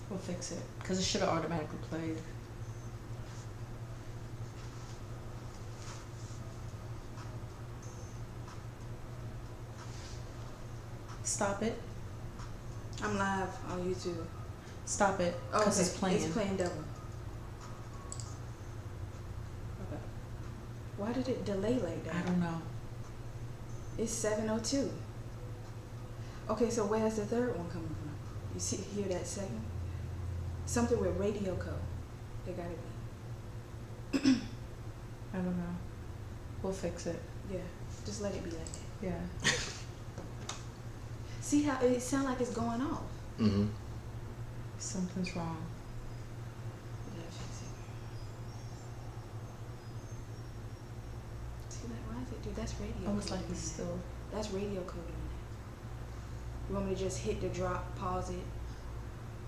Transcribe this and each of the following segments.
We'll fix it. Because it should have automatically played. Stop it. I'm live on YouTube. Stop it. Because it's playing. It's playing double. Okay. Why did it delay like that? I don't know. It's 7:02. Okay, so where's the third one coming from? You hear that second? Something with radio code. They gotta be. I don't know. We'll fix it. Yeah, just let it be like that. Yeah. See how it sounds like it's going off. Mm-hmm. Something's wrong. We gotta fix it. See, like, why is it do? That's radio. Almost code like it's doing still. that. That's radio code doing that. You want me to just hit the drop, pause it,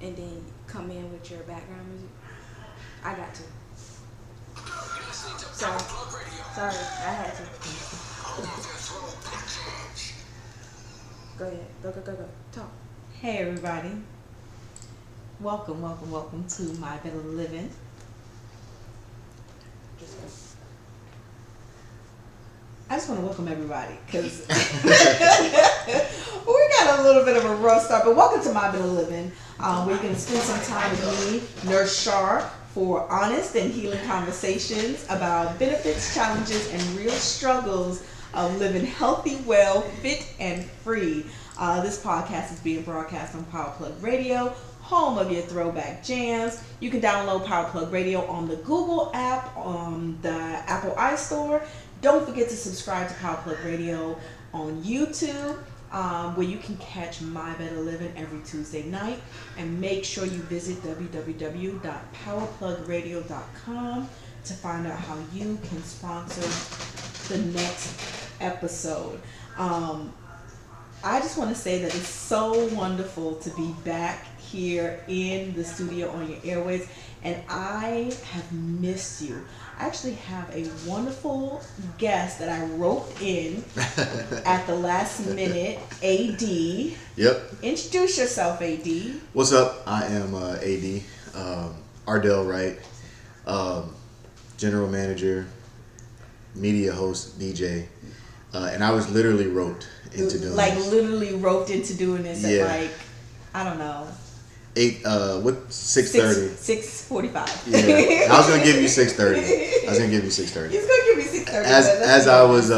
and then come in with your background music? I got to. Sorry, I had to. Go ahead. Go. Talk. Hey, everybody. Welcome to My Better Living. Just go. I just want to welcome everybody because we got a little bit of a rough start, but welcome to My Better Living, where you can spend some time with me, Nurse Shar, for honest and healing conversations about benefits, challenges, and real struggles of living healthy, well, fit, and free. This podcast is being broadcast on Power Plug Radio, home of your throwback jams. You can download Power Plug Radio on the Google app, on the Apple iStore. Don't forget to subscribe to Power Plug Radio on YouTube, where you can catch My Better Living every Tuesday night. And make sure you visit www.powerplugradio.com to find out how you can sponsor the next episode. I just want to say that it's so wonderful to be back here in the studio on your airways, and I have missed you. I actually have a wonderful guest that I roped in at the last minute, AD. Yep. Introduce yourself, AD. What's up? I am AD, Ardell Wright, general manager, media host, DJ, and I was literally roped into doing this. Literally roped into doing this at I don't know. 6:30. 6:45. Yeah, I was gonna give you 6:30. He's gonna give me 6:30. As I was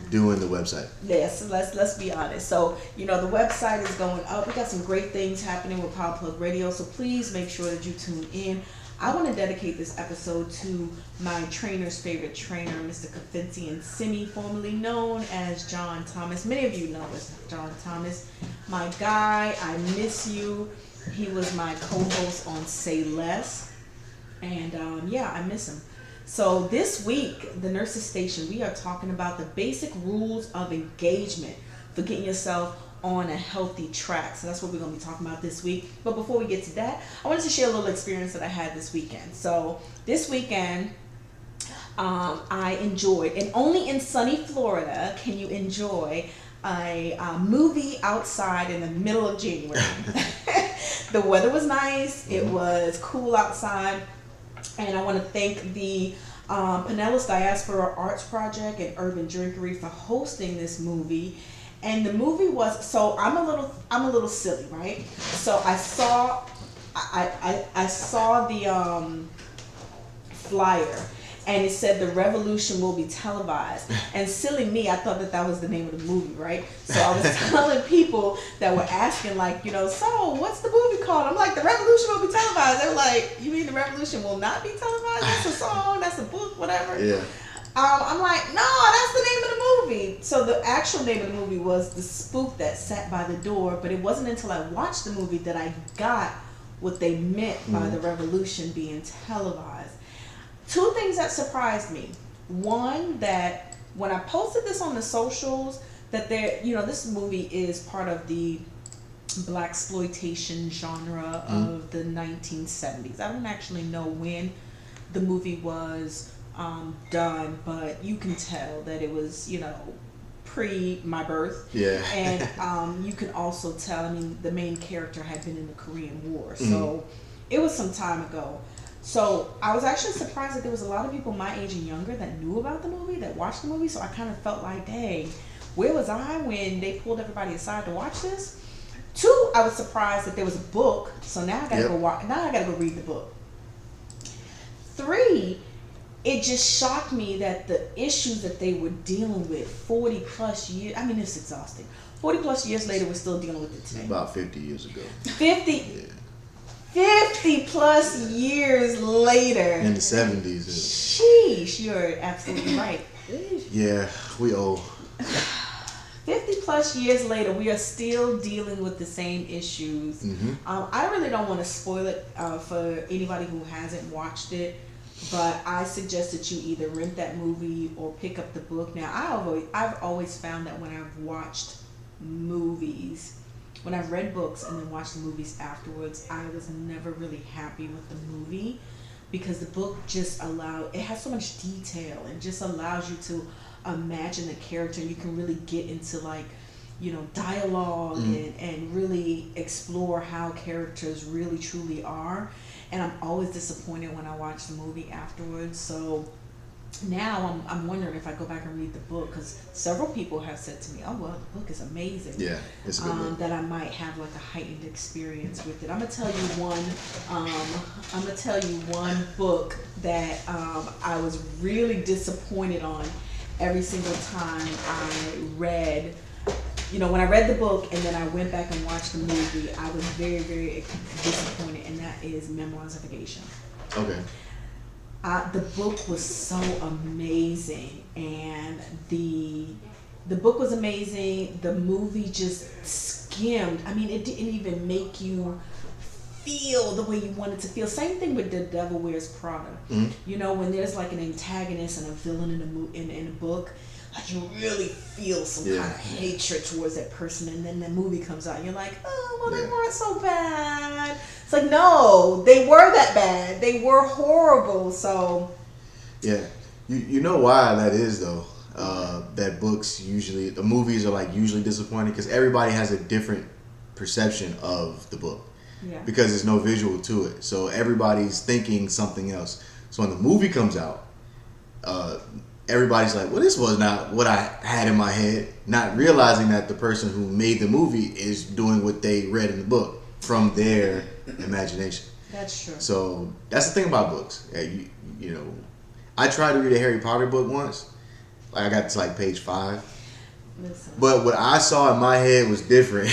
doing the website. Yes, let's be honest. So the website is going up. We got some great things happening with Power Plug Radio. So please make sure that you tune in. I want to dedicate this episode to my trainer's favorite trainer, Mr. Kafinsi and Simi, formerly known as John Thomas. Many of you know as John Thomas. My guy, I miss you. He was my co-host on Say Less. And I miss him. So this week, the Nurses Station, we are talking about the basic rules of engagement for getting yourself on a healthy track. So that's what we're going to be talking about this week. But before we get to that, I wanted to share a little experience that I had this weekend. So this weekend, I enjoyed, and only in sunny Florida can you enjoy a movie outside in the middle of January. The weather was nice. It was cool outside. And I want to thank the Pinellas Diaspora Arts Project and Urban Drinkery for hosting this movie. And the movie was, so I'm a little silly, right? So I saw the flyer, and it said the revolution will be televised. And silly me, I thought that was the name of the movie, right? So I was telling people that were asking, so what's the movie called? I'm like, the revolution will be televised. They were like, you mean the revolution will not be televised? That's a song, that's a book, whatever. Yeah. I'm like, no, that's the name of the movie. So the actual name of the movie was The Spook That Sat by the Door, but it wasn't until I watched the movie that I got what they meant by the revolution being televised. Two things that surprised me. One, that when I posted this on the socials, that this movie is part of the blaxploitation genre of the 1970s. I don't actually know when the movie was done, but you can tell that it was, pre my birth. Yeah. And you can also tell, I mean, the main character had been in the Korean War. So it was some time ago. So I was actually surprised that there was a lot of people my age and younger that knew about the movie, that watched the movie. So I kind of felt like, dang, where was I when they pulled everybody aside to watch this? 2, I was surprised that there was a book. So now I gotta go watch. Now I gotta go read the book. 3, it just shocked me that the issues that they were dealing with 40 plus years. I mean, it's exhausting. 40 plus years later, we're still dealing with it today. About 50 years ago. 50. Yeah. 50 plus years later. In the 70s. Sheesh, you're absolutely right. Yeah, we old. 50 plus years later, we are still dealing with the same issues. I really don't want to spoil it for anybody who hasn't watched it, but I suggest that you either rent that movie or pick up the book. Now, I've always found that when I've watched movies, when I've read books and then watched the movies afterwards, I was never really happy with the movie, because the book just it has so much detail and just allows you to imagine the character, and you can really get into, like, you know, dialogue and really explore how characters really truly are. And I'm always disappointed when I watch the movie afterwards. So now I'm wondering if I go back and read the book, because several people have said to me, oh, well, the book is amazing. Yeah, it's a good book. That I might have like a heightened experience with it. I'm gonna tell you one book that I was really disappointed on every single time I read. You know, when I read the book and then I went back and watched the movie, I was very, very disappointed, and that is Memoirs of a Geisha. Okay. The book was so amazing, and the book was amazing. The movie just skimmed. I mean, it didn't even make you feel the way you wanted to feel. Same thing with The Devil Wears Prada. You know, when there's like an antagonist and a villain in a book, like, you really feel some kind of hatred towards that person, and then the movie comes out and you're like, oh, well, they weren't so bad. It's like, no, they were that bad. They were horrible. So yeah, you know why that is, though. That the movies are like usually disappointing because everybody has a different perception of the book. Yeah. Because there's no visual to it, so everybody's thinking something else. So when the movie comes out, everybody's like, well, this was not what I had in my head, not realizing that the person who made the movie is doing what they read in the book from their imagination. That's true. So that's the thing about books. You know, I tried to read a Harry Potter book once. Like, I got to like page 5. Listen. But what I saw in my head was different.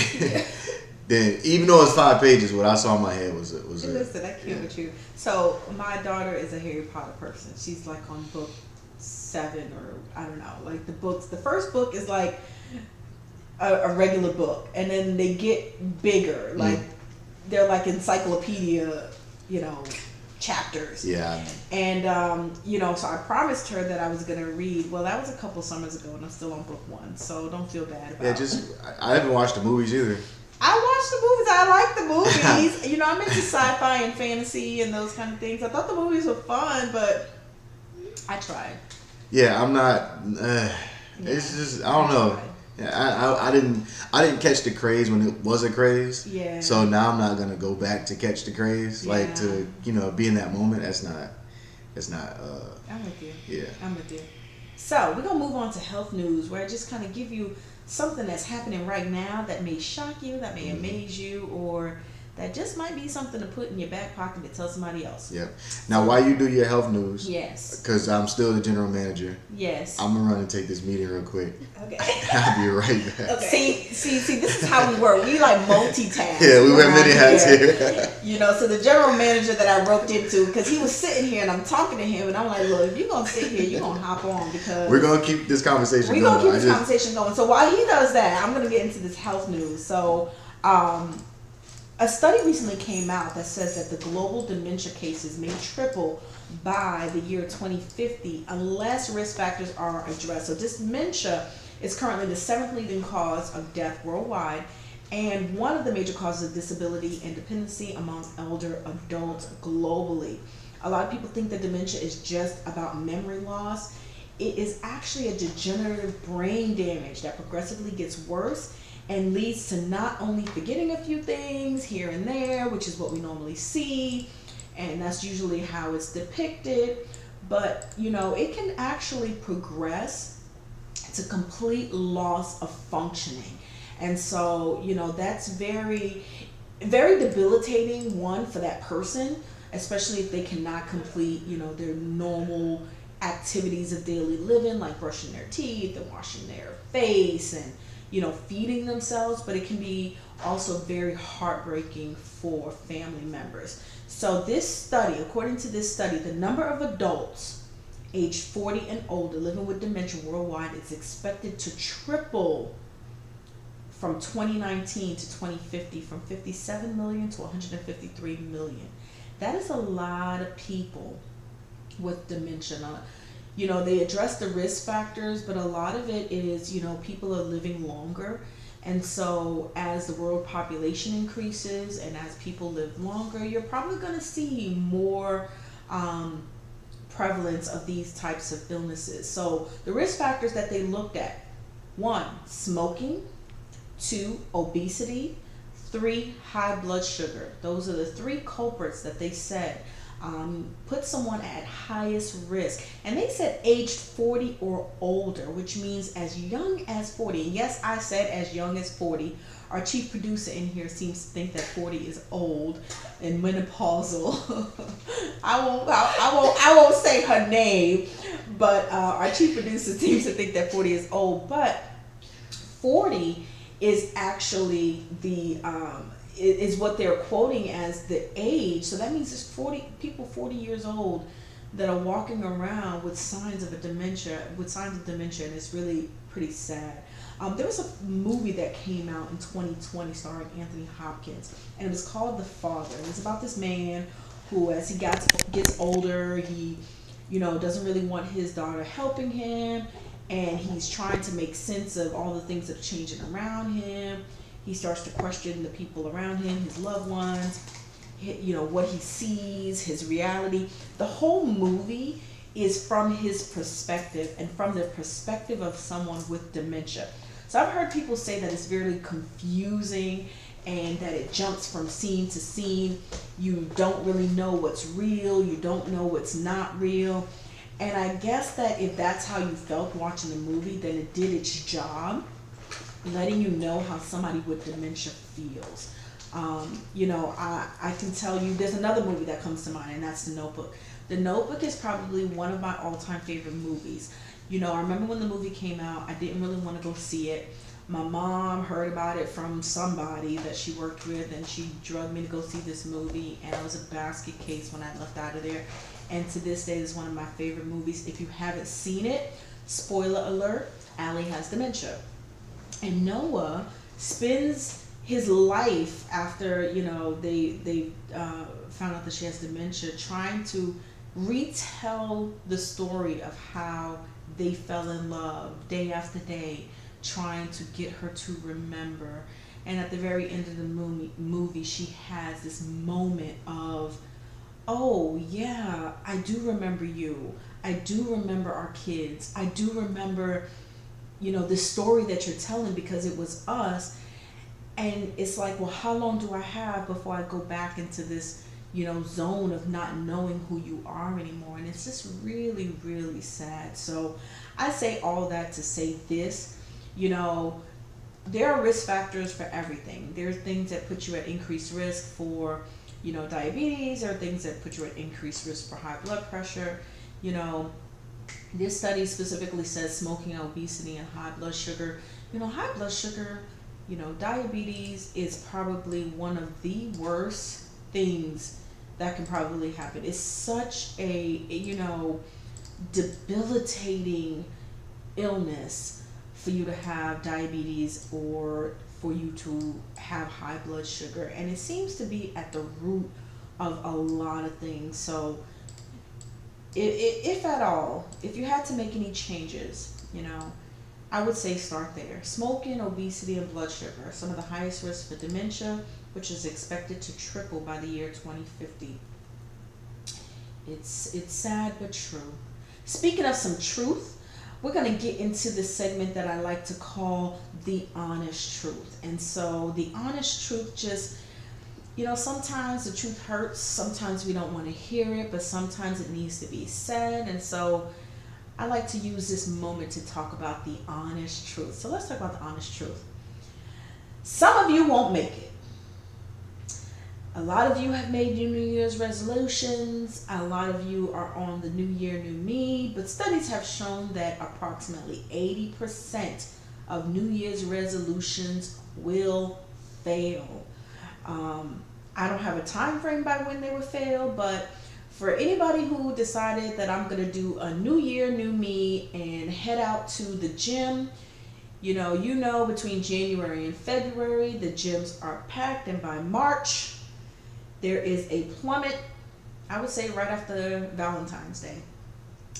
Then, even though it's 5 pages, what I saw in my head was listen, I can't with you. So my daughter is a Harry Potter person. She's like on book 7, or I don't know. Like, the first book is like a regular book, and then they get bigger. Like, they're like encyclopedia, you know, chapters. Yeah. And you know, so I promised her that I was gonna read. Well, that was a couple summers ago, and I'm still on book 1, so don't feel bad about it. I haven't watched the movies either. I watched the movies. I like the movies. You know, I'm into sci-fi and fantasy and those kind of things. I thought the movies were fun, but I tried. Yeah, I'm not. It's just, I don't know. Yeah, I didn't catch the craze when it was a craze. Yeah. So now I'm not gonna go back to catch the craze, like to, you know, be in that moment. That's not. I'm with you. Yeah. I'm with you. So we're gonna move on to health news, where I just kind of give you something that's happening right now that may shock you, that may amaze you, or that just might be something to put in your back pocket to tell somebody else. Yeah. Now, while you do your health news, yes, because I'm still the general manager. Yes. I'm gonna run and take this meeting real quick. Okay. I'll be right back. Okay. See, this is how we work. We like multitask. Yeah, we wear many hats here. You know, so the general manager that I roped into, because he was sitting here and I'm talking to him, and I'm like, look, if you're gonna sit here, you're gonna hop on, because we're gonna keep this conversation going. We're gonna keep this conversation going. So while he does that, I'm gonna get into this health news. So, a study recently came out that says that the global dementia cases may triple by the year 2050 unless risk factors are addressed. So dementia is currently the 7th leading cause of death worldwide, and one of the major causes of disability and dependency among elder adults globally. A lot of people think that dementia is just about memory loss. it is actually a degenerative brain damage that progressively gets worse and leads to not only forgetting a few things here and there, which is what we normally see, and that's usually how it's depicted, but it can actually progress to complete loss of functioning. And so, that's very, very debilitating, one, for that person, especially if they cannot complete, their normal activities of daily living, like brushing their teeth and washing their face and, feeding themselves. But it can be also very heartbreaking for family members. So this study, according to this study, the number of adults aged 40 and older living with dementia worldwide is expected to triple from 2019 to 2050, from 57 million to 153 million. That is a lot of people with dementia. They address the risk factors, but a lot of it is, people are living longer. And so as the world population increases and as people live longer, you're probably going to see more prevalence of these types of illnesses. So the risk factors that they looked at: 1, smoking; 2, obesity; 3, high blood sugar. Those are the 3 culprits that they said put someone at highest risk. And they said aged 40 or older, which means as young as 40. And yes, I said as young as 40. Our chief producer in here seems to think that 40 is old and menopausal. I won't say her name, but our chief producer seems to think that 40 is old. But 40 is actually is what they're quoting as the age. So that means there's 40 people 40 years old that are walking around with signs of dementia, and it's really pretty sad. There was a movie that came out in 2020 starring Anthony Hopkins, and it was called The Father. And it's about this man who, as he gets older, he doesn't really want his daughter helping him, and he's trying to make sense of all the things that are changing around him. He starts to question the people around him, his loved ones, what he sees, his reality. The whole movie is from his perspective and from the perspective of someone with dementia. So I've heard people say that it's very confusing and that it jumps from scene to scene. You don't really know what's real. You don't know what's not real. And I guess that if that's how you felt watching the movie, then it did its job, letting you know how somebody with dementia feels. I can tell you, there's another movie that comes to mind, and that's The Notebook. The Notebook is probably one of my all-time favorite movies. I remember when the movie came out, I didn't really want to go see it. My mom heard about it from somebody that she worked with, and she drugged me to go see this movie, and it was a basket case when I left out of there. And to this day, it's one of my favorite movies. If you haven't seen it, spoiler alert, Allie has dementia. And Noah spends his life after, they found out that she has dementia, trying to retell the story of how they fell in love day after day, trying to get her to remember. And at the very end of the movie, she has this moment of, oh yeah, I do remember you. I do remember our kids. I do remember, this story that you're telling, because it was us. And it's like, well, how long do I have before I go back into this, zone of not knowing who you are anymore? And it's just really, really sad. So I say all that to say this, there are risk factors for everything. There are things that put you at increased risk for, diabetes. There are things that put you at increased risk for high blood pressure. This study specifically says smoking, obesity, and high blood sugar. High blood sugar, diabetes is probably one of the worst things that can probably happen. It's such a, debilitating illness for you to have diabetes or for you to have high blood sugar. And it seems to be at the root of a lot of things. So if at all, if you had to make any changes, I would say start there. Smoking, obesity, and blood sugar are some of the highest risks for dementia, which is expected to triple by the year 2050. It's sad but true. Speaking of some truth, we're going to get into this segment that I like to call the honest truth. And so the honest truth just, sometimes the truth hurts. Sometimes we don't want to hear it, but sometimes it needs to be said. And so I like to use this moment to talk about the honest truth. So let's talk about the honest truth. Some of you won't make it. A lot of you have made your New Year's resolutions. A lot of you are on the New Year, New Me. But studies have shown that approximately 80% of New Year's resolutions will fail. I don't have a time frame by when they will fail, but for anybody who decided that I'm going to do a New Year, New Me and head out to the gym, between January and February, the gyms are packed, and by March, there is a plummet. I would say right after Valentine's Day,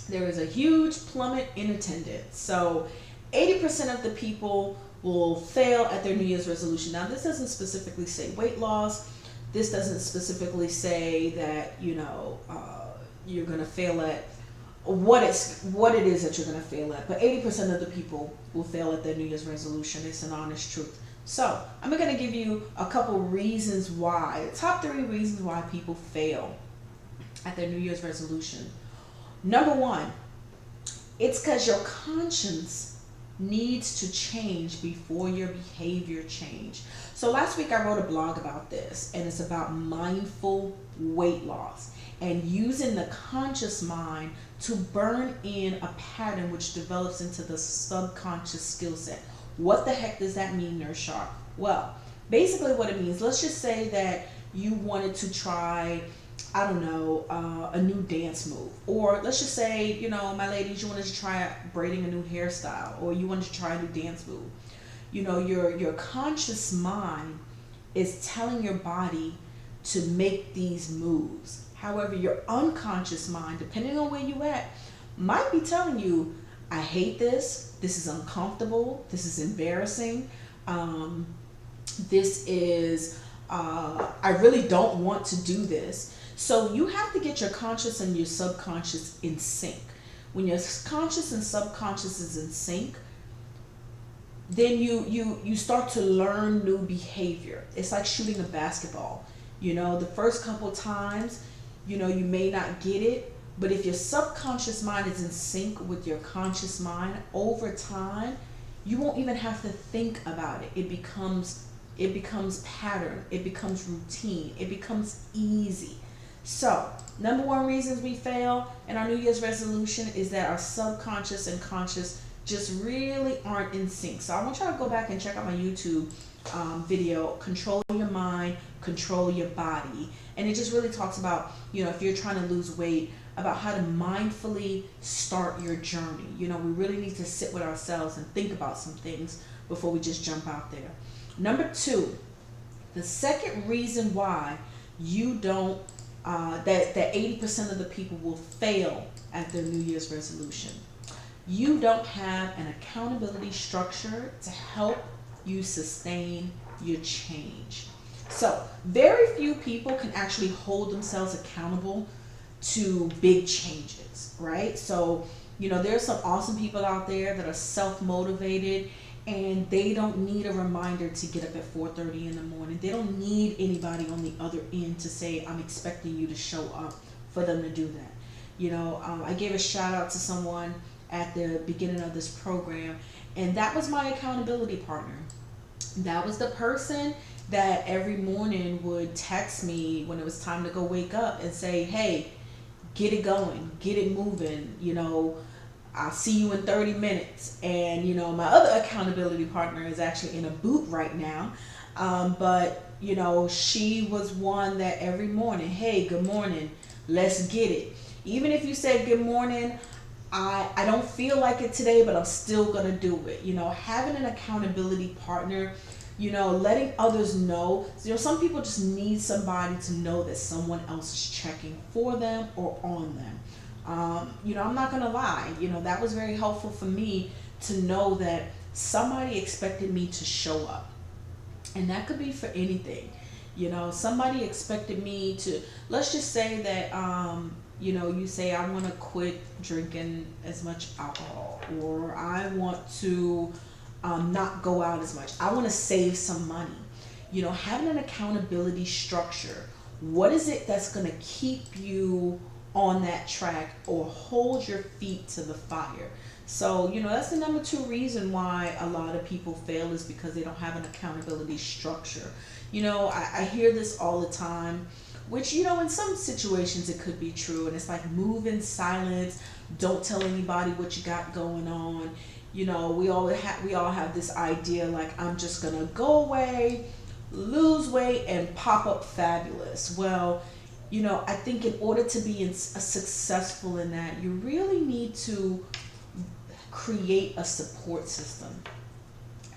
there is a huge plummet in attendance. So 80% of the people will fail at their New Year's resolution. Now, this doesn't specifically say weight loss. This doesn't specifically say that, you're going to fail at what it is that you're going to fail at. But 80% of the people will fail at their New Year's resolution. It's an honest truth. So I'm going to give you a couple reasons why, the top 3 reasons why people fail at their New Year's resolution. Number 1, it's because your conscience needs to change before your behavior change. So last week I wrote a blog about this, and it's about mindful weight loss and using the conscious mind to burn in a pattern which develops into the subconscious skill set. What the heck does that mean, Nurse Sharp? Well, basically what it means, let's just say that you wanted to try, a new dance move. Or let's just say, my ladies, you wanted to try braiding a new hairstyle, or you wanted to try a new dance move. Your conscious mind is telling your body to make these moves. However, your unconscious mind, depending on where you at, might be telling you, I hate this. This is uncomfortable. This is embarrassing. I really don't want to do this. So you have to get your conscious and your subconscious in sync. When your conscious and subconscious is in sync, then you start to learn new behavior. It's like shooting a basketball. The first couple times, you may not get it. But if your subconscious mind is in sync with your conscious mind, over time, you won't even have to think about it. It becomes pattern. It becomes routine. It becomes easy. So, number 1 reasons we fail in our New Year's resolution is that our subconscious and conscious just really aren't in sync. So I want y'all to go back and check out my YouTube video, Control Your Mind, Control Your Body. And it just really talks about, if you're trying to lose weight, about how to mindfully start your journey. We really need to sit with ourselves and think about some things before we just jump out there. Number 2, the second reason why you don't, that 80% of the people will fail at their New Year's resolution. You don't have an accountability structure to help you sustain your change. So very few people can actually hold themselves accountable to big changes, right? So, there's some awesome people out there that are self-motivated, and they don't need a reminder to get up at 4:30 in the morning. They don't need anybody on the other end to say, I'm expecting you to show up, for them to do that. I gave a shout out to someone at the beginning of this program, and that was my accountability partner. That was the person that every morning would text me when it was time to go wake up and say, hey, get it going, get it moving, I'll see you in 30 minutes. And, my other accountability partner is actually in a boot right now. But she was one that every morning, hey, good morning, let's get it. Even if you said good morning, I don't feel like it today, but I'm still going to do it. Having an accountability partner, letting others know. Some people just need somebody to know that someone else is checking for them or on them. I'm not going to lie. That was very helpful for me to know that somebody expected me to show up. And that could be for anything. Somebody expected me to, let's just say that, You say, I want to quit drinking as much alcohol, or I want to not go out as much. I want to save some money. Having an accountability structure. What is it that's going to keep you on that track or hold your feet to the fire? So, that's the number 2 reason why a lot of people fail, is because they don't have an accountability structure. I hear this all the time, which, in some situations it could be true. And it's like, move in silence. Don't tell anybody what you got going on. We all have this idea like, I'm just going to go away, lose weight, and pop up fabulous. Well, I think in order to be successful in that, you really need to create a support system.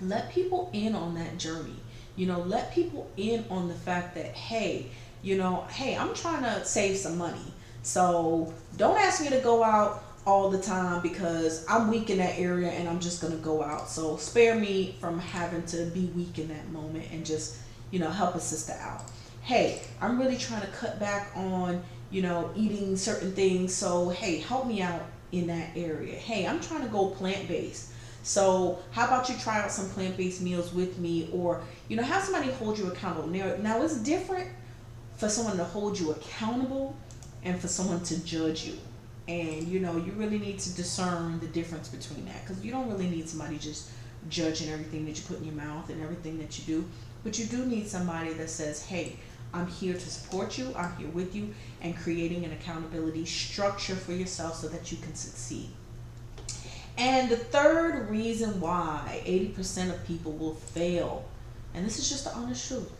Let people in on that journey. Let people in on the fact that, hey, I'm trying to save some money. So don't ask me to go out all the time because I'm weak in that area and I'm just going to go out. So spare me from having to be weak in that moment and just, help a sister out. Hey, I'm really trying to cut back on, eating certain things. So, hey, help me out in that area. Hey, I'm trying to go plant-based. So how about you try out some plant-based meals with me, or, have somebody hold you accountable. Now it's different for someone to hold you accountable and for someone to judge you. And, you really need to discern the difference between that, because you don't really need somebody just judging everything that you put in your mouth and everything that you do. But you do need somebody that says, hey, I'm here to support you, I'm here with you, and creating an accountability structure for yourself so that you can succeed. And the third reason why 80% of people will fail, and this is just the honest truth,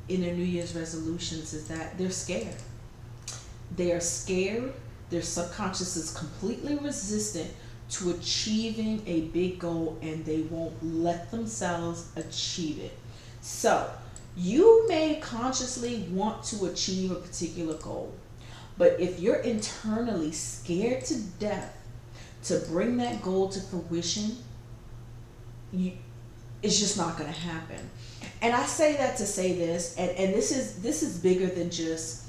in their New Year's resolutions, is that they're scared. They are scared. Their subconscious is completely resistant to achieving a big goal, and they won't let themselves achieve it. So you may consciously want to achieve a particular goal, but if you're internally scared to death to bring that goal to fruition, it's just not going to happen. And I say that to say this, and this is bigger than just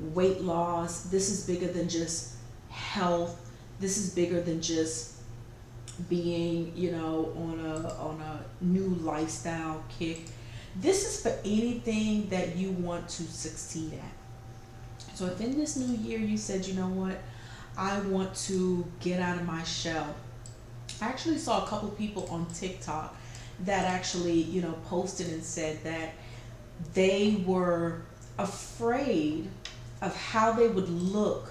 weight loss. This is bigger than just health. This is bigger than just being, on a new lifestyle kick. This is for anything that you want to succeed at. So if in this new year you said, you know what, I want to get out of my shell. I actually saw a couple people on TikTok that actually, posted and said that they were afraid of how they would look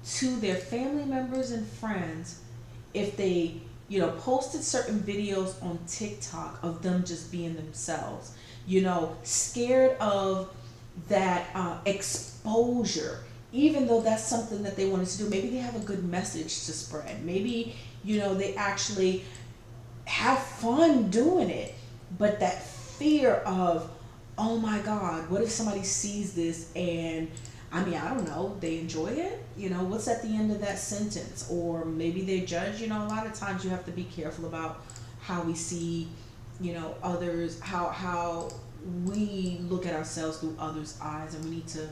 to their family members and friends if they, posted certain videos on TikTok of them just being themselves, scared of that exposure, even though that's something that they wanted to do. Maybe they have a good message to spread. Maybe, they actually have fun doing it, but that fear of, oh my God, what if somebody sees this and, I don't know, they enjoy it? What's at the end of that sentence? Or maybe they judge. A lot of times you have to be careful about how we see, others, how we look at ourselves through others' eyes, and we need to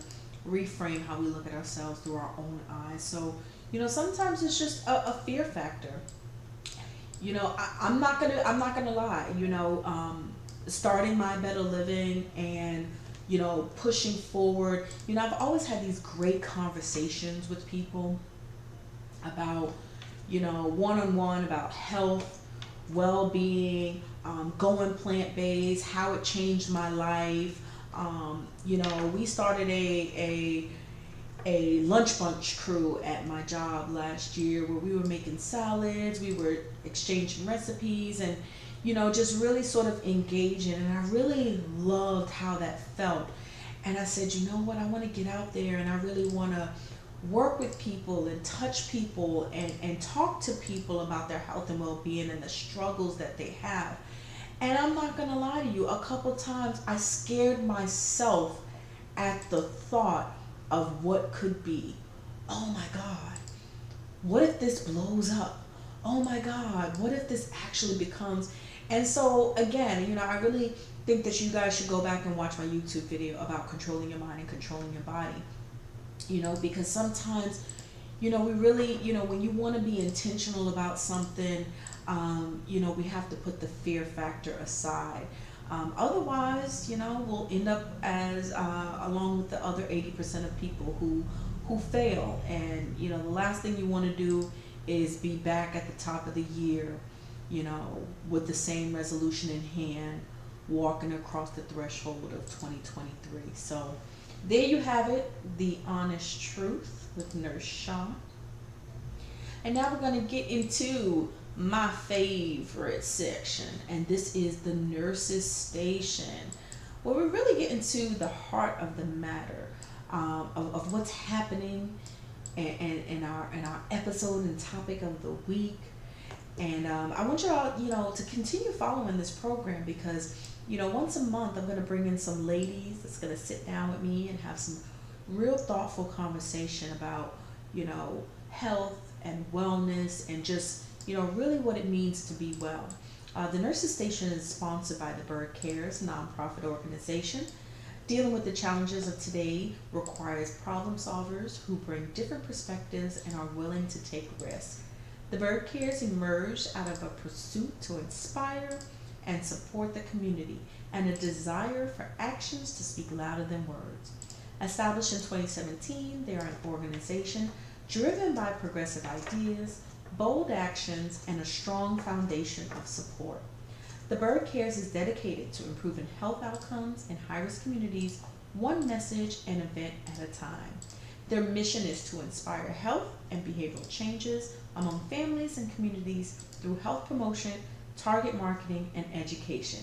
reframe how we look at ourselves through our own eyes. So, sometimes it's just a fear factor. I'm not gonna lie. Starting my better living and pushing forward. I've always had these great conversations with people about, one-on-one about health, well-being, going plant-based, how it changed my life. We started a lunch bunch crew at my job last year where we were making salads, we were exchanging recipes, and just really sort of engaging. And I really loved how that felt. And I said, you know what, I want to get out there and I really want to work with people and touch people and talk to people about their health and well-being and the struggles that they have. And I'm not going to lie to you, a couple times I scared myself at the thought of what could be. Oh my God, what if this blows up? Oh my God, what if this actually becomes... And so again, I really think that you guys should go back and watch my YouTube video about controlling your mind and controlling your body. because sometimes, we really, when you want to be intentional about something, we have to put the fear factor aside. Otherwise, we'll end up as along with the other 80% of people who fail. And the last thing you want to do is be back at the top of the year, with the same resolution in hand, walking across the threshold of 2023. So there you have it, the honest truth with Nurse Shaw. And now we're going to get into my favorite section, and this is the Nurses Station, where we really get into the heart of the matter, of what's happening in our episode and topic of the week. And I want y'all, to continue following this program, because once a month I'm going to bring in some ladies that's going to sit down with me and have some real thoughtful conversation about health and wellness, and just really what it means to be well. The Nurses Station is sponsored by the Bird Cares nonprofit organization. Dealing with the challenges of today requires problem solvers who bring different perspectives and are willing to take risks. The Bird Cares emerged out of a pursuit to inspire and support the community, and a desire for actions to speak louder than words. Established in 2017, they are an organization driven by progressive ideas, bold actions, and a strong foundation of support. The Bird Cares is dedicated to improving health outcomes in high-risk communities, one message and event at a time. Their mission is to inspire health and behavioral changes among families and communities through health promotion, target marketing, and education.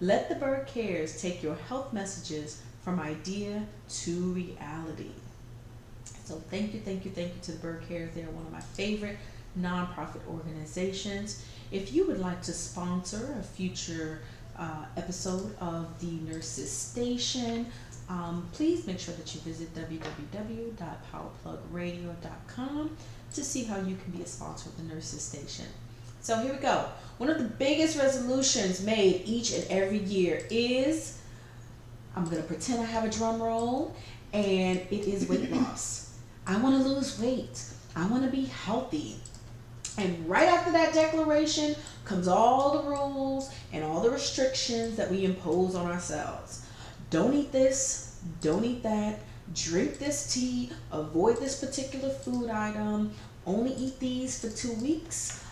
Let the Bird Cares take your health messages from idea to reality. So thank you to the Bird Cares. They're one of my favorite nonprofit organizations. If you would like to sponsor a future episode of the Nurses Station, please make sure that you visit www.powerplugradio.com to see how you can be a sponsor of the Nurses Station. So here we go. One of the biggest resolutions made each and every year is, I'm going to pretend I have a drum roll, and it is weight loss. I want to lose weight. I want to be healthy. And right after that declaration comes all the rules and all the restrictions that we impose on ourselves. Don't eat this, don't eat that, drink this tea, avoid this particular food item, only eat these for 2 weeks,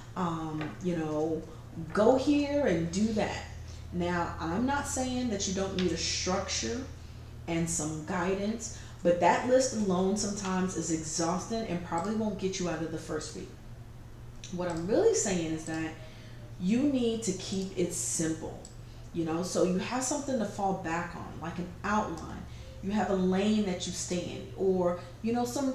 go here and do that. Now, I'm not saying that you don't need a structure and some guidance, but that list alone sometimes is exhausting and probably won't get you out of the first week. What I'm really saying is that you need to keep it simple, so you have something to fall back on, like an outline. You have a lane that you stay in, or some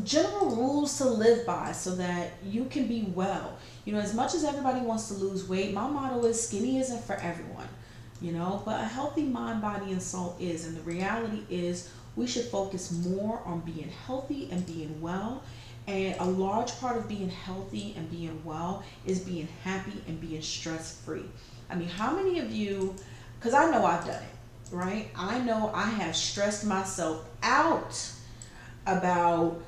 general rules to live by so that you can be well. As much as everybody wants to lose weight, my motto is skinny isn't for everyone, but a healthy mind, body, and soul is. And the reality is we should focus more on being healthy and being well. And a large part of being healthy and being well is being happy and being stress-free. I mean, how many of you, because I know I've done it, right? I know I have stressed myself out about,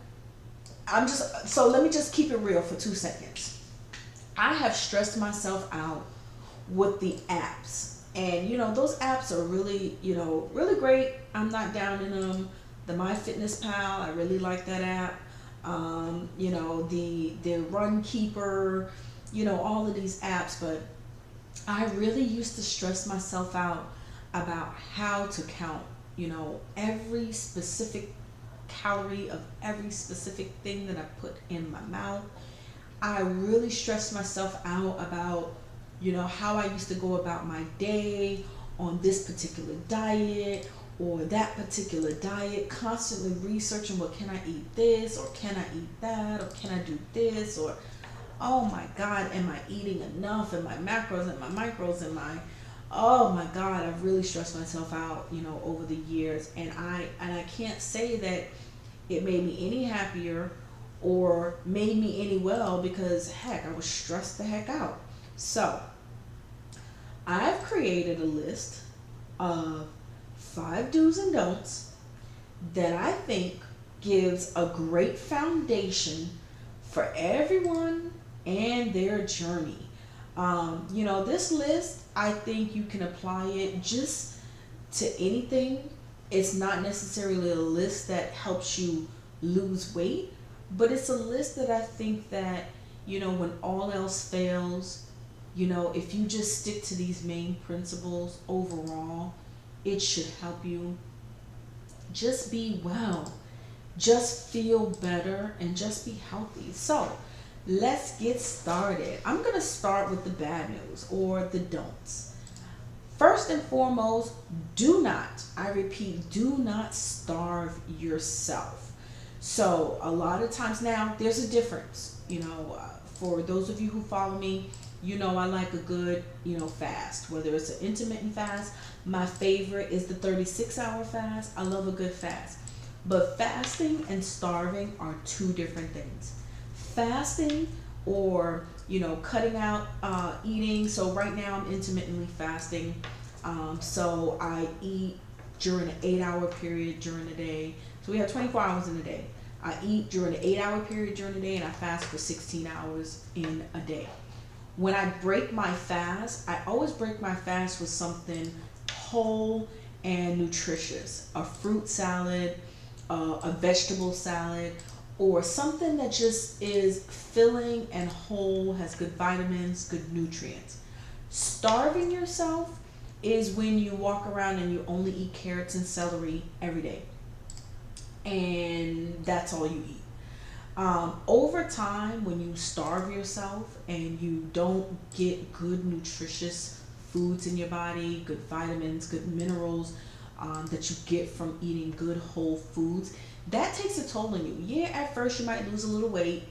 so let me just keep it real for 2 seconds. I have stressed myself out with the apps. And, those apps are really, really great. I'm not down in them. The MyFitnessPal, I really like that app. The Run Keeper, all of these apps, but I really used to stress myself out about how to count, every specific calorie of every specific thing that I put in my mouth. I really stressed myself out about, how I used to go about my day on this particular diet or that particular diet, constantly researching, well, can I eat this, or can I eat that, or can I do this, or, oh my God, am I eating enough, and my macros and my micros and oh my God, I've really stressed myself out, over the years, and I can't say that it made me any happier or made me any well, because heck, I was stressed the heck out. So I've created a list of 5 do's and don'ts that I think gives a great foundation for everyone and their journey. This list, I think you can apply it just to anything. It's not necessarily a list that helps you lose weight, but it's a list that I think that, when all else fails, if you just stick to these main principles overall, it should help you just be well, just feel better, and just be healthy. So let's get started. I'm going to start with the bad news, or the don'ts. First and foremost, do not, I repeat, do not starve yourself. So a lot of times now, there's a difference. For those of you who follow me, I like a good, fast, whether it's an intermittent fast. My favorite is the 36-hour fast. I love a good fast. But fasting and starving are two different things. Fasting, or cutting out eating. So right now I'm intermittently fasting. So I eat during an 8-hour period during the day. So we have 24 hours in a day. I eat during the 8-hour period during the day, and I fast for 16 hours in a day. When I break my fast, I always break my fast with something whole and nutritious. A fruit salad, a vegetable salad, or something that just is filling and whole, has good vitamins, good nutrients. Starving yourself is when you walk around and you only eat carrots and celery every day, and that's all you eat. Over time, when you starve yourself and you don't get good nutritious foods in your body, good vitamins, good minerals that you get from eating good whole foods, that takes a toll on you. Yeah, at first you might lose a little weight,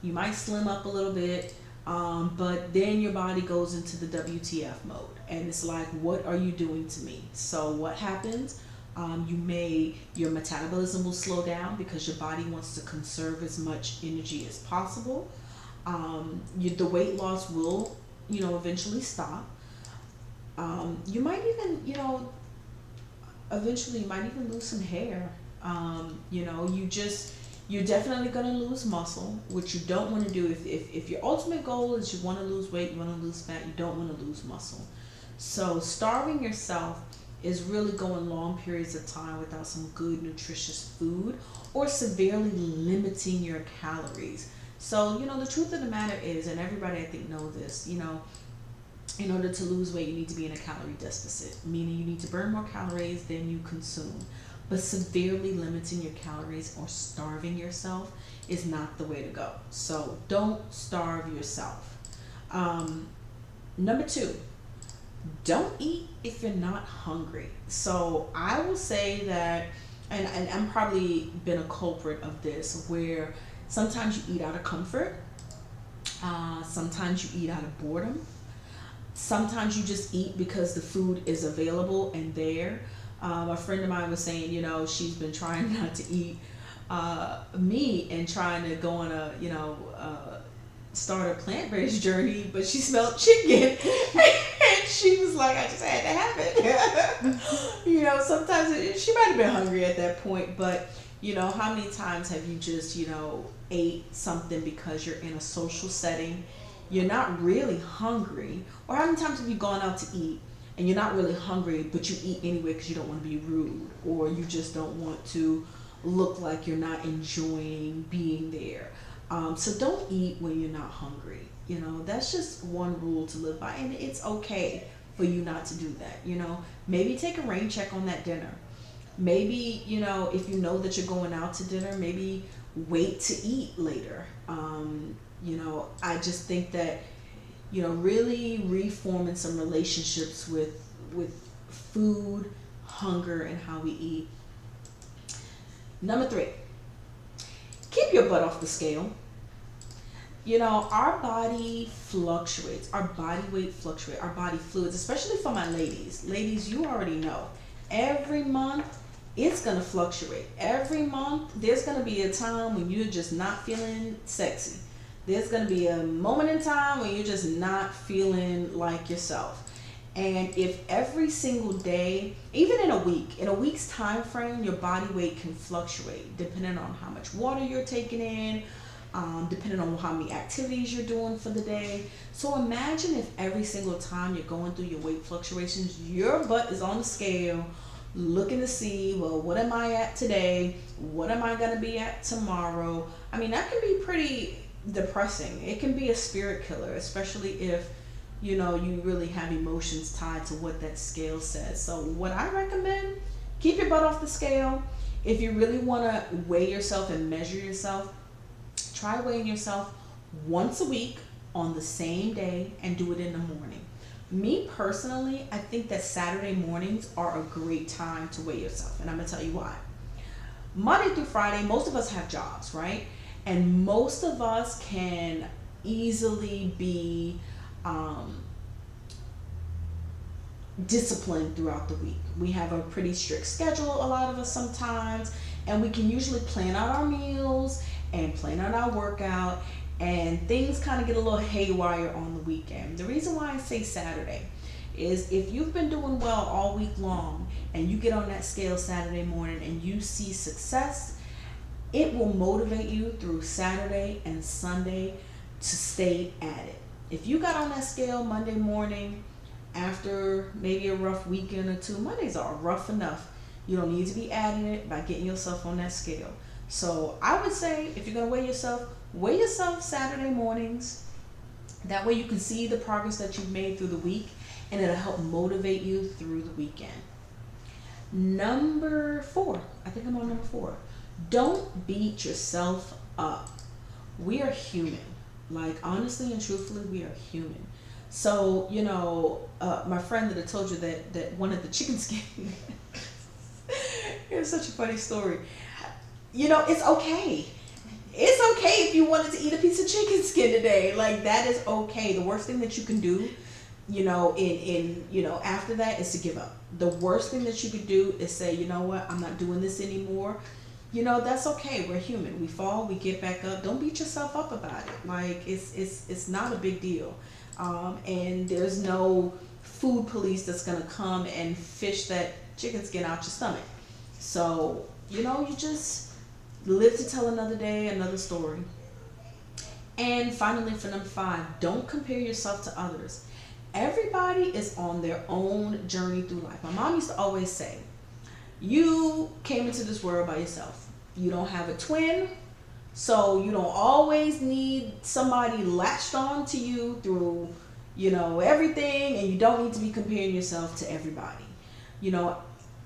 you might slim up a little bit, but then your body goes into the WTF mode, and it's like, what are you doing to me? So what happens? Your metabolism will slow down because your body wants to conserve as much energy as possible. The weight loss will, eventually stop. You might even, eventually you might even lose some hair. You're definitely going to lose muscle, which you don't want to do. If your ultimate goal is you want to lose weight, you want to lose fat, you don't want to lose muscle. So starving yourself is really going long periods of time without some good nutritious food, or severely limiting your calories. So, the truth of the matter is, and everybody I think know this, in order to lose weight, you need to be in a calorie deficit, meaning you need to burn more calories than you consume. But severely limiting your calories or starving yourself is not the way to go. So don't starve yourself. Number 2, don't eat if you're not hungry. So I will say that, and I'm probably been a culprit of this, where sometimes you eat out of comfort, sometimes you eat out of boredom, sometimes you just eat because the food is available and there. A friend of mine was saying, she's been trying not to eat meat and trying to go on start a plant-based journey, but she smelled chicken and she was like, I just had to have it. Sometimes she might have been hungry at that point, but how many times have you just, ate something because you're in a social setting, you're not really hungry? Or how many times have you gone out to eat and you're not really hungry, but you eat anyway because you don't want to be rude, or you just don't want to look like you're not enjoying being there? So don't eat when you're not hungry. That's just one rule to live by, and it's okay for you not to do that. Maybe take a rain check on that dinner. Maybe, if you know that you're going out to dinner, maybe wait to eat later. I just think that, really reforming some relationships with food, hunger, and how we eat. Number 3, keep your butt off the scale. Our body fluctuates, our body weight fluctuates, our body fluids, especially for my ladies. Ladies, you already know, every month it's going to fluctuate. Every month there's going to be a time when you're just not feeling sexy. There's going to be a moment in time when you're just not feeling like yourself. And if every single day, even in a week's time frame, your body weight can fluctuate depending on how much water you're taking in, depending on how many activities you're doing for the day. So imagine if every single time you're going through your weight fluctuations, your butt is on the scale looking to see, well, what am I at today? What am I going to be at tomorrow? I mean, that can be pretty depressing. It can be a spirit killer, especially if you know you really have emotions tied to what that scale says. So what I recommend, keep your butt off the scale. If you really want to weigh yourself and measure yourself, try weighing yourself once a week on the same day and do it in the morning. Me personally, I think that Saturday mornings are a great time to weigh yourself, and I'm gonna tell you why. Monday through Friday, most of us have jobs, right? And most of us can easily be disciplined throughout the week. We have a pretty strict schedule, a lot of us sometimes, and we can usually plan out our meals and plan out our workout, and things kind of get a little haywire on the weekend. The reason why I say Saturday is if you've been doing well all week long and you get on that scale Saturday morning and you see success, it will motivate you through Saturday and Sunday to stay at it. If you got on that scale Monday morning after maybe a rough weekend or two, Mondays are rough enough. You don't need to be adding it by getting yourself on that scale. So I would say if you're going to weigh yourself Saturday mornings. That way you can see the progress that you've made through the week, and it'll help motivate you through the weekend. Number 4, I think I'm on number 4. Don't beat yourself up. We are human. Like, honestly and truthfully, we are human. So, you know, my friend that I told you that wanted the chicken skin, it was such a funny story. You know, it's okay. It's okay if you wanted to eat a piece of chicken skin today. Like, that is okay. The worst thing that you can do, you know, after that is to give up. The worst thing that you could do is say, you know what, I'm not doing this anymore. You know, that's okay. We're human. We fall, we get back up. Don't beat yourself up about it. Like, it's not a big deal. And there's no food police that's gonna come and fish that chicken skin out your stomach. So, you know, you just live to tell another day, another story. And finally, for number 5, don't compare yourself to others. Everybody is on their own journey through life. My mom used to always say, you came into this world by yourself. You don't have a twin, so you don't always need somebody latched on to you through, you know, everything, and you don't need to be comparing yourself to everybody. You know,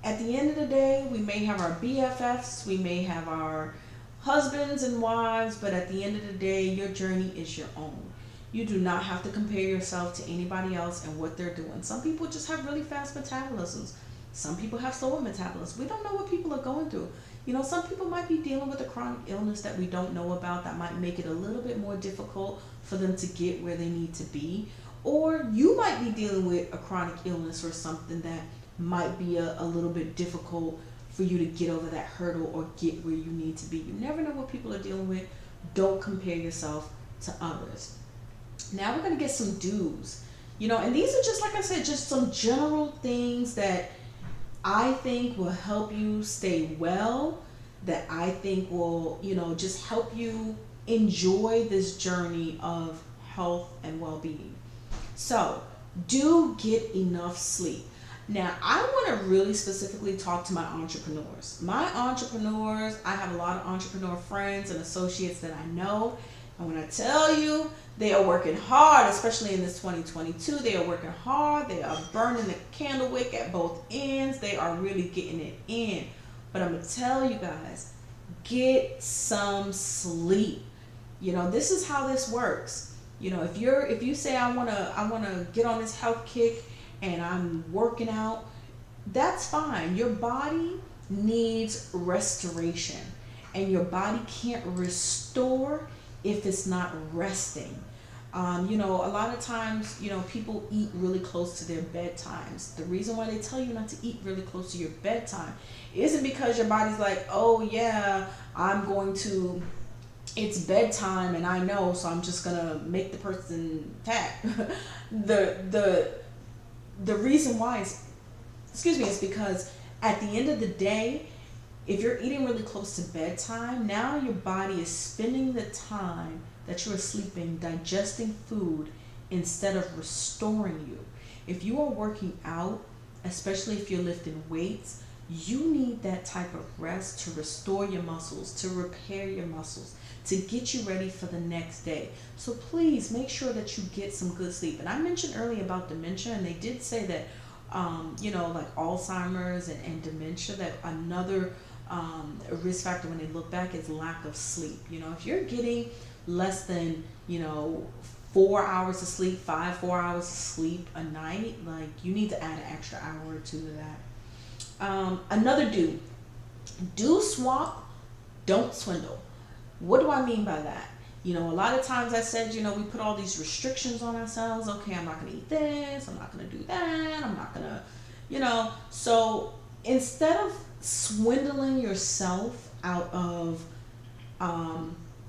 at the end of the day, we may have our BFFs, we may have our husbands and wives, but at the end of the day, your journey is your own. You do not have to compare yourself to anybody else and what they're doing. Some people just have really fast metabolisms. Some people have slower metabolisms. We don't know what people are going through. You know, some people might be dealing with a chronic illness that we don't know about that might make it a little bit more difficult for them to get where they need to be. Or you might be dealing with a chronic illness or something that might be a little bit difficult for you to get over that hurdle or get where you need to be. You never know what people are dealing with. Don't compare yourself to others. Now we're going to get some do's. You know, and these are just, like I said, just some general things that I think will help you stay well, that I think will, you know, just help you enjoy this journey of health and well-being. So, do get enough sleep. Now, I want to really specifically talk to my entrepreneurs. I have a lot of entrepreneur friends and associates that I know. And when I tell you, they are working hard, especially in this 2022. They are working hard. They are burning the candle wick at both ends. They are really getting it in. But I'm going to tell you guys, get some sleep. You know, this is how this works. You know, if you say I want to get on this health kick and I'm working out, that's fine. Your body needs restoration, and your body can't restore if it's not resting. You know, a lot of times, you know, people eat really close to their bedtimes. The reason why they tell you not to eat really close to your bedtime isn't because your body's like, oh yeah, it's bedtime and I know, so I'm just gonna make the person fat. the reason why is because at the end of the day, if you're eating really close to bedtime, now your body is spending the time that you're sleeping digesting food instead of restoring you. If you are working out, especially if you're lifting weights, you need that type of rest to restore your muscles, to repair your muscles, to get you ready for the next day. So please make sure that you get some good sleep. And I mentioned earlier about dementia, and they did say that, like Alzheimer's and dementia, that another risk factor when they look back is lack of sleep. If you're getting less than 4 hours of sleep, 4 hours of sleep a night, like you need to add an extra hour or two to that. Another do swap, don't swindle. What do I mean by that? A lot of times I said, we put all these restrictions on ourselves. Okay, I'm not going to eat this, I'm not going to do that, I'm not going to, so instead of swindling yourself out of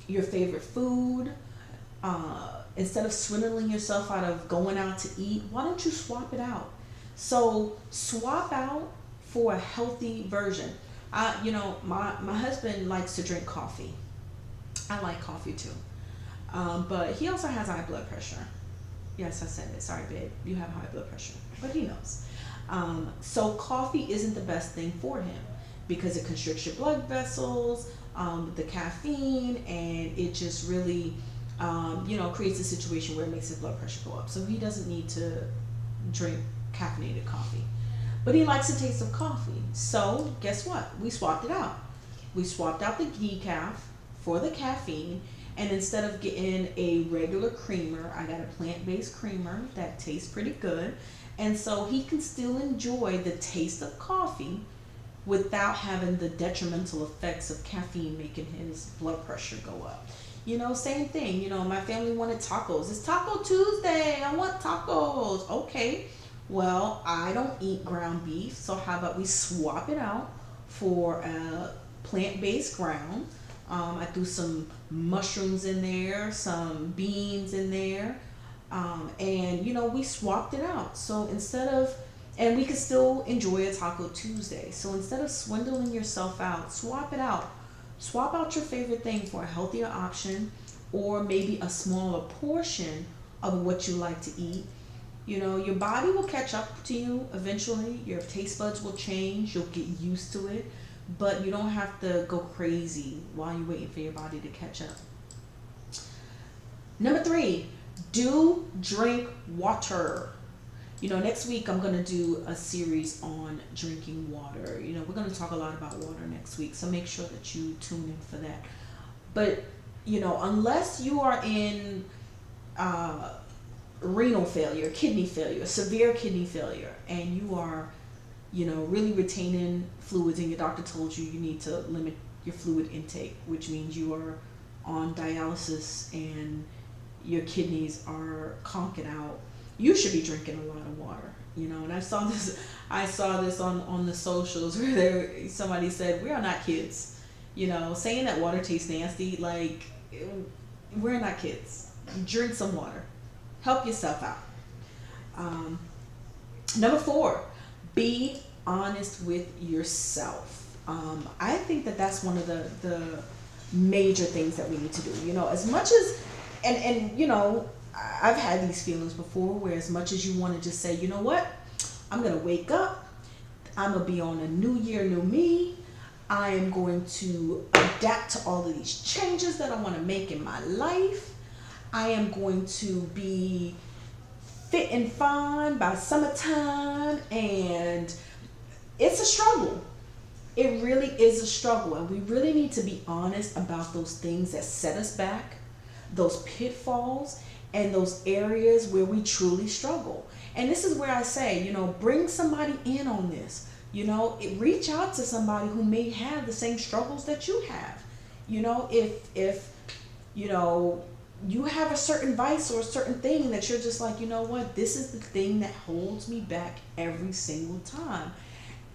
your favorite food, instead of swindling yourself out of going out to eat, why don't you swap it out? So swap out for a healthy version. My husband likes to drink coffee. I like coffee too. But he also has high blood pressure. Yes, I said it. Sorry, babe. You have high blood pressure. But he knows. So coffee isn't the best thing for him because it constricts your blood vessels, the caffeine, and it just really, creates a situation where it makes his blood pressure go up. So he doesn't need to drink caffeinated coffee. But he likes the taste of coffee. So guess what? We swapped it out. We swapped out the decaf for the caffeine, and instead of getting a regular creamer, I got a plant-based creamer that tastes pretty good. And so he can still enjoy the taste of coffee without having the detrimental effects of caffeine making his blood pressure go up. Same thing. My family wanted tacos. It's Taco Tuesday. I want tacos. Okay. Well, I don't eat ground beef, so how about we swap it out for a plant-based ground. I threw some mushrooms in there, some beans in there, and we swapped it out. So and we could still enjoy a Taco Tuesday. So instead of swindling yourself out, swap it out. Swap out your favorite thing for a healthier option, or maybe a smaller portion of what you like to eat. Your body will catch up to you eventually. Your taste buds will change. You'll get used to it. But you don't have to go crazy while you're waiting for your body to catch up. Number 3, do drink water. Next week I'm going to do a series on drinking water. We're going to talk a lot about water next week, so make sure that you tune in for that. But, unless you are in renal failure, kidney failure, severe kidney failure, and you are really retaining fluids, and your doctor told you need to limit your fluid intake, which means you are on dialysis and your kidneys are conking out, you should be drinking a lot of water. And I saw this on the socials where somebody said, we are not kids. Saying that water tastes nasty, like, we're not kids. Drink some water. Help yourself out. Number 4, be honest with yourself. I think that's one of the major things that we need to do. As much as, and I've had these feelings before where as much as you want to just say, you know what, I'm going to wake up, I'm going to be on a new year, new me, I am going to adapt to all of these changes that I want to make in my life, I am going to be fit and fine by summertime, and it's a struggle. It really is a struggle, and we really need to be honest about those things that set us back, those pitfalls, and those areas where we truly struggle. And this is where I say, bring somebody in on this. Reach out to somebody who may have the same struggles that you have. If you have a certain vice or a certain thing that you're just like, this is the thing that holds me back every single time.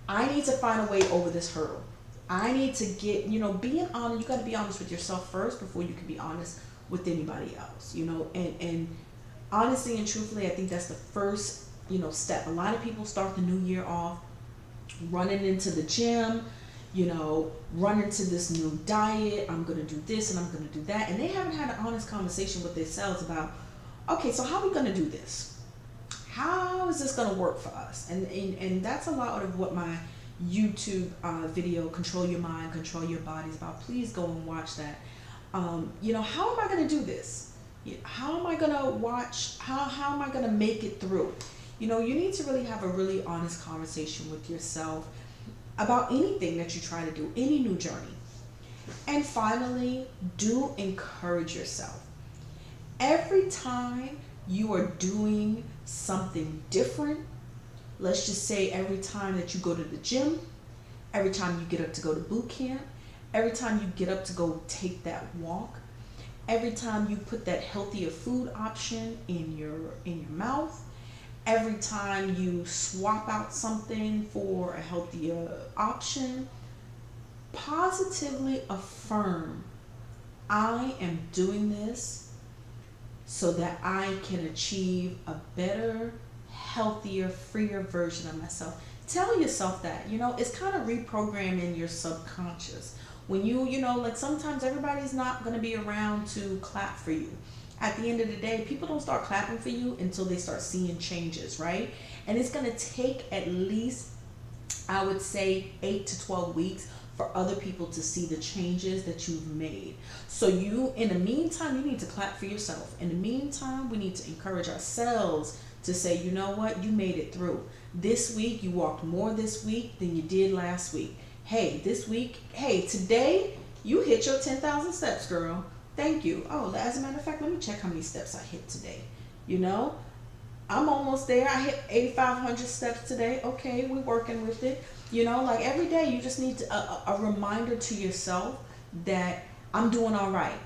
I need to find a way over this hurdle. I need to get, being honest, you got to be honest with yourself first before you can be honest with anybody else, and honestly and truthfully, I think that's the first step. A lot of people start the new year off running into the gym, run into this new diet. I'm going to do this and I'm going to do that. And they haven't had an honest conversation with themselves about, okay, so how are we going to do this? How is this going to work for us? And that's a lot of what my YouTube video, Control Your Mind, Control Your Body, is about. Please go and watch that. How am I going to do this? How am I going to watch? How am I going to make it through? You need to really have a really honest conversation with yourself about anything that you try to do, any new journey. And finally, do encourage yourself. Every time you are doing something different, let's just say every time that you go to the gym, every time you get up to go to boot camp, every time you get up to go take that walk, every time you put that healthier food option in your mouth, every time you swap out something for a healthier option, positively affirm, I am doing this so that I can achieve a better, healthier, freer version of myself. Tell yourself that. It's kind of reprogramming your subconscious. When like sometimes everybody's not going to be around to clap for you. At the end of the day, people don't start clapping for you until they start seeing changes, right? And it's going to take at least, I would say, 8 to 12 weeks for other people to see the changes that you've made. So in the meantime, you need to clap for yourself. In the meantime, we need to encourage ourselves to say, you know what, you made it through. This week, you walked more this week than you did last week. Hey, today, you hit your 10,000 steps, girl. Thank you. Oh, as a matter of fact, let me check how many steps I hit today. I'm almost there. I hit 8,500 steps today. Okay, we're working with it. Like every day you just need a reminder to yourself that I'm doing all right.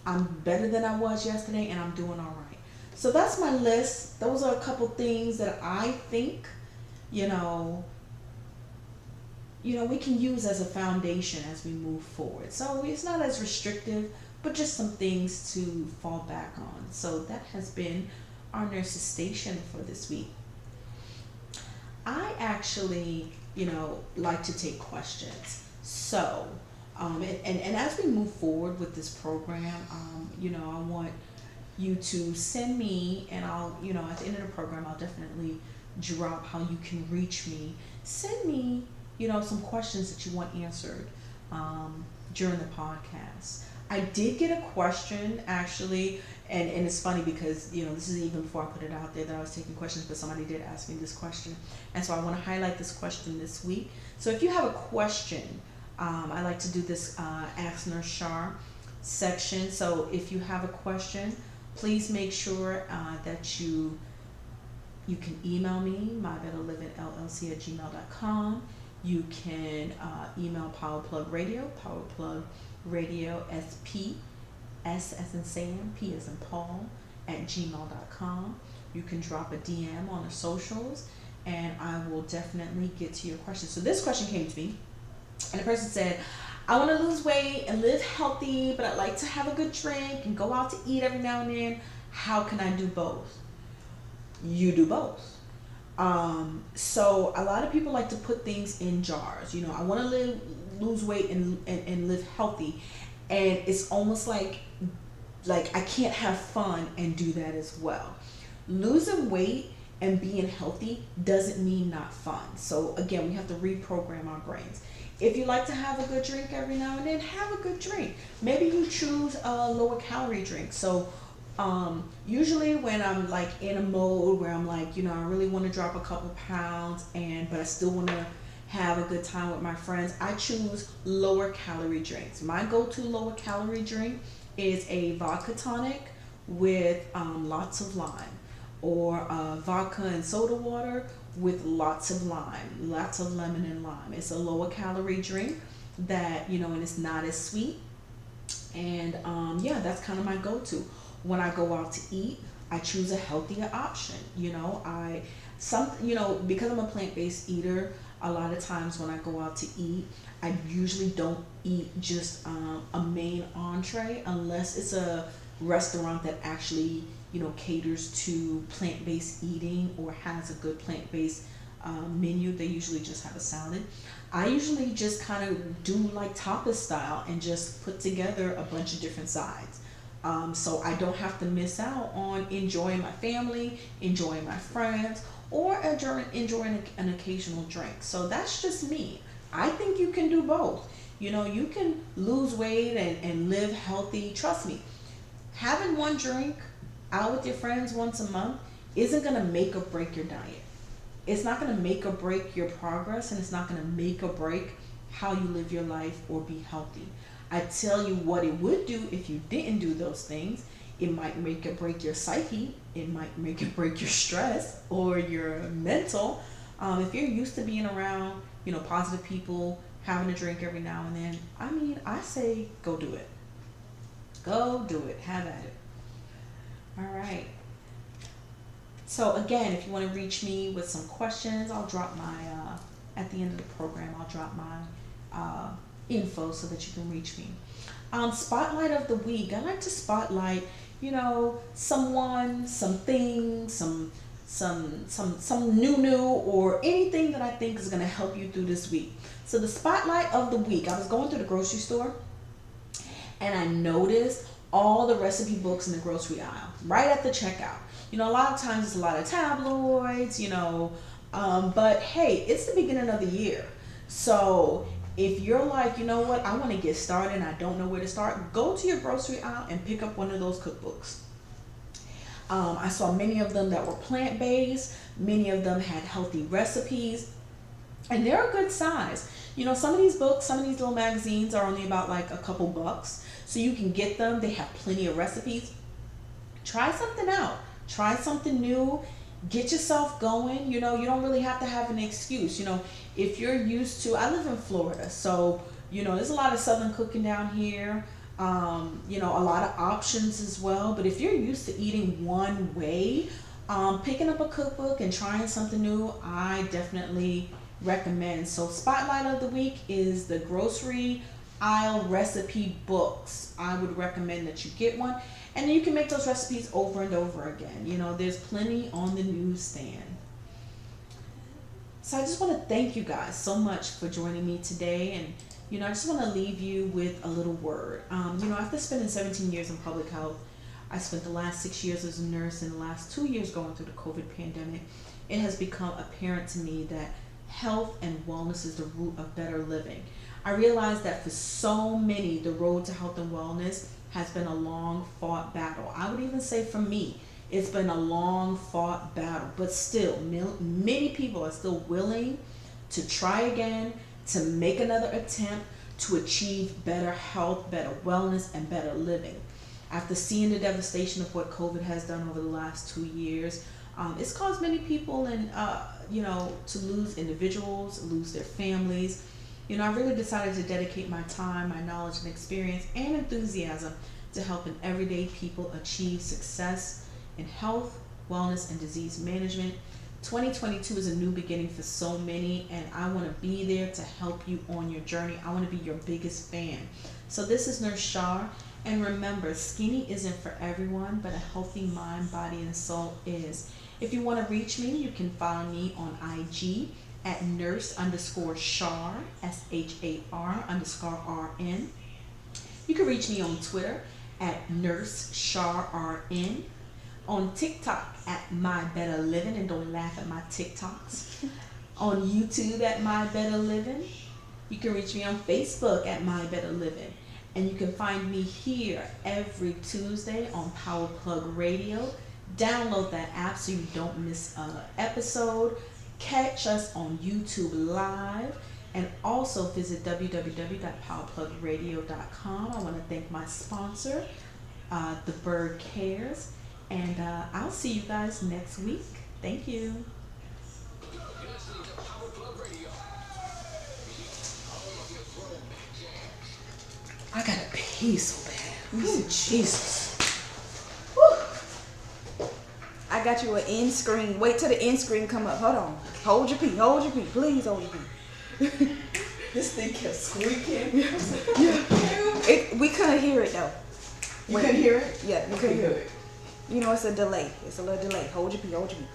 I'm better than I was yesterday and I'm doing all right. So that's my list. Those are a couple things that I think, we can use as a foundation as we move forward. So it's not as restrictive, but just some things to fall back on. So that has been our nurse's station for this week. I actually, like to take questions. So, and as we move forward with this program, I want you to send me, and I'll, at the end of the program, I'll definitely drop how you can reach me. Send me, some questions that you want answered during the podcast. I did get a question actually, and it's funny because this is even before I put it out there that I was taking questions, but somebody did ask me this question, and so I want to highlight this question this week. So if you have a question, I like to do this Ask Nurse Shar section. So if you have a question, please make sure that you can email me, mybetterlivingllc@gmail.com. You can email Powerplug Radio, Powerplug Radio SP, S as in Sam, P as in Paul, @gmail.com. You can drop a DM on the socials, and I will definitely get to your question. So this question came to me, and the person said, I want to lose weight and live healthy, but I like to have a good drink and go out to eat every now and then. How can I do both? You do both. So a lot of people like to put things in jars. I want to lose weight and live healthy, and it's almost like I can't have fun and do that as well. Losing weight and being healthy doesn't mean not fun. So again, we have to reprogram our brains. If you like to have a good drink every now and then, have a good drink. Maybe you choose a lower calorie drink. So usually when I'm like in a mode where I'm like, I really want to drop a couple pounds but I still want to have a good time with my friends, I choose lower calorie drinks. My go-to lower calorie drink is a vodka tonic with lots of lime, or vodka and soda water with lots of lime, lots of lemon and lime. It's a lower calorie drink that, and it's not as sweet. And that's kind of my go-to. When I go out to eat, I choose a healthier option. Because I'm a plant-based eater, a lot of times when I go out to eat, I usually don't eat just a main entree unless it's a restaurant that actually caters to plant-based eating or has a good plant-based menu. They usually just have a salad. I usually just kind of do like tapas style and just put together a bunch of different sides. So I don't have to miss out on enjoying my family, enjoying my friends, or enjoying an occasional drink. So that's just me. I think you can do both. You can lose weight and live healthy. Trust me, having one drink out with your friends once a month isn't going to make or break your diet. It's not going to make or break your progress, and it's not going to make or break how you live your life or be healthy. I tell you what it would do if you didn't do those things. It might make or break your psyche. It might make or break your stress or your mental. If you're used to being around, positive people, having a drink every now and then, I say go do it. Go do it. Have at it. All right. So again, if you want to reach me with some questions, I'll drop my, at the end of the program, I'll drop my info so that you can reach me. Spotlight of the week. I like to spotlight, someone, something, some new or anything that I think is going to help you through this week. So the spotlight of the week, I was going through the grocery store and I noticed all the recipe books in the grocery aisle right at the checkout. A lot of times it's a lot of tabloids, but hey, it's the beginning of the year. So if you're like, I want to get started and I don't know where to start, go to your grocery aisle and pick up one of those cookbooks. I saw many of them that were plant-based. Many of them had healthy recipes, and they're a good size. Some of these books, some of these little magazines are only about like a couple bucks, so you can get them. They have plenty of recipes. Try something out. Try something new. Get yourself going. You don't really have to have an excuse. If you're used to, I live in Florida, so there's a lot of Southern cooking down here. A lot of options as well. But if you're used to eating one way, picking up a cookbook and trying something new, I definitely recommend. So spotlight of the week is the grocery aisle recipe books. I would recommend that you get one, and then you can make those recipes over and over again. There's plenty on the newsstand. So I just want to thank you guys so much for joining me today, and I just want to leave you with a little word. After spending 17 years in public health, I spent the last 6 years as a nurse and the last 2 years going through the COVID pandemic. It has become apparent to me that health and wellness is the root of better living. I realized that for so many, the road to health and wellness has been a long fought battle. I would even say for me, it's been a long fought battle, but still many people are still willing to try again, to make another attempt to achieve better health, better wellness, and better living. After seeing the devastation of what COVID has done over the last 2 years, it's caused many people to lose individuals, lose their families. I really decided to dedicate my time, my knowledge and experience and enthusiasm to helping everyday people achieve success in health, wellness, and disease management. 2022 is a new beginning for so many, and I want to be there to help you on your journey. I want to be your biggest fan. So this is Nurse Shar, and remember, skinny isn't for everyone, but a healthy mind, body, and soul is. If you want to reach me, you can follow me on IG at nurse_Shar, SHAR_RN. You can reach me on Twitter at NurseSharRN. On TikTok at My Better Living, and don't laugh at my TikToks. On YouTube at My Better Living. You can reach me on Facebook at My Better Living. And you can find me here every Tuesday on Power Plug Radio. Download that app so you don't miss an episode. Catch us on YouTube Live. And also visit www.powerplugradio.com. I want to thank my sponsor, The Bird Cares. And I'll see you guys next week. Thank you. I gotta pee so bad. Oh, Jesus. Whew. I got you an end screen. Wait till the end screen come up. Hold on. Hold your pee. Hold your pee. Please hold your pee. This thing kept squeaking. Yeah. We couldn't hear it though. You couldn't hear it? Yeah, we couldn't hear it. You know, it's a delay. It's a little delay. Hold your pee. Hold your pee.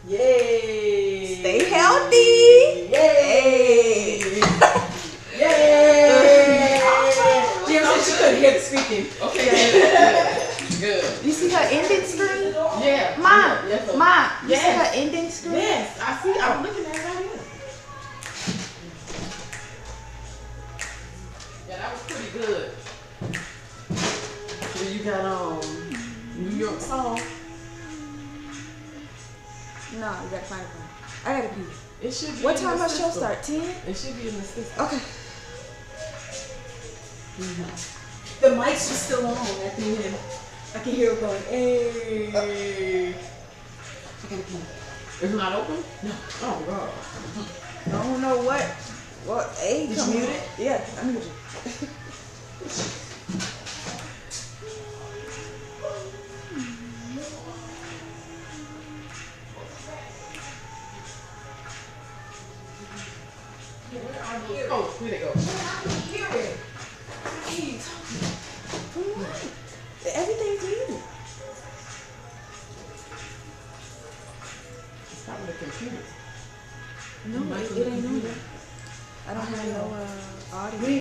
Yay! Stay healthy. Yay! Yay! Jim said she couldn't hear the speaking. Okay. Good. You see her ending screen? Yeah. Mom, Yes, sir. Mom, you Yes. see her ending screen? Yes, I see. I'm looking at it right here. Yeah, that was pretty good. So you got New York song. No, you gotta find it. I gotta pee. It should be. What in time the our show system. start? 10? It should be in the system. Okay. The mics were still on at the end. I can hear it going, hey. I gotta pee. It's not open? No. Oh god. I don't know what. Hey, Did come you on. mute it? Yeah, I muted you. Where are those? Oh, here they go. Hear it. Everything's muted. It's probably the computer. No, it ain't on there. I don't have no audio.